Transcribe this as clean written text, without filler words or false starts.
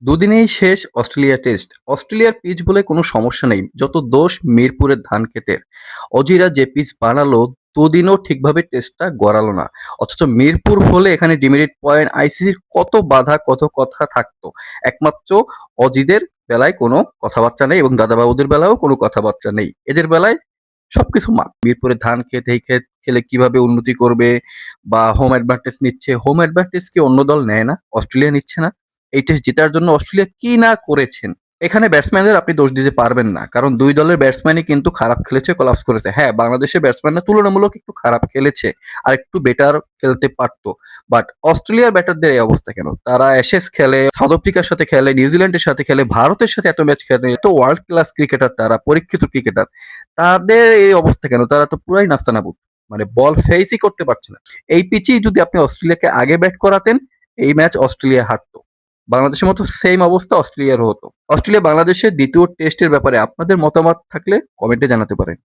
দুদিনেই শেষ Australia test. অস্ট্রেলিয়ার পিচ বলে কোনো সমস্যা নেই, যত দোষ মিরপুরের ধানক্ষেতের। অজিরা যে পিচ বানালো, দুদিনও ঠিকভাবে টেস্টটা গড়ালো না। অথচ মিরপুর হলে এখানে ডিমেরিট পয়েন্ট, আইসিসির কত বাধা, কত কথা থাকতো। একমাত্র অজিদের বেলায় কোনো কথাবার্তা নেই এবং দাদাবাবুদের বেলায়ও কোনো কথাবার্তা নেই। এদের বেলায় সবকিছু মাপ। মিরপুরে ধান ক্ষেত, এই ক্ষেত খেলে কিভাবে উন্নতি করবে বা হোম অ্যাডভান্টেজ নিচ্ছে। হোম অ্যাডভান্টেজ কি অন্য দল নেয় না? অস্ট্রেলিয়া নিচ্ছে না? এই টেস্ট জেতার জন্য অস্ট্রেলিয়া কি না করেছেন। এখানে ব্যাটসম্যানদের আপনি দোষ দিতে পারবেন না, কারণ দুই দলের ব্যাটসম্যানই কিন্তু খারাপ খেলেছে, কোলাপস করেছে। হ্যাঁ, বাংলাদেশের ব্যাটসম্যানরা তুলনামূলক একটু খারাপ খেলেছে, আর একটু বেটার খেলতে পারতো। বাট অস্ট্রেলিয়ার ব্যাটারদের এই অবস্থা কেন? তারা অ্যাশেজ খেলে, সাউথ আফ্রিকার সাথে খেলে, নিউজিল্যান্ডের সাথে খেলে, ভারতের সাথে এত ম্যাচ খেলে, এত ওয়ার্ল্ড ক্লাস ক্রিকেটার, তারা পরীক্ষিত ক্রিকেটার। তাদের এই অবস্থা কেন? তারা তো পুরাই নাস্তানাবুদ, মানে বল ফেসই করতে পারছে না। এই পিচেই যদি আপনি অস্ট্রেলিয়াকে আগে ব্যাট করাতেন, এই ম্যাচ অস্ট্রেলিয়া হারতো। বাংলাদেশের মতো সেম অবস্থা অস্ট্রেলিয়ারও হতো। অস্ট্রেলিয়া বাংলাদেশের দ্বিতীয় টেস্টের ব্যাপারে আপনাদের মতামত থাকলে কমেন্টে জানাতে পারেন।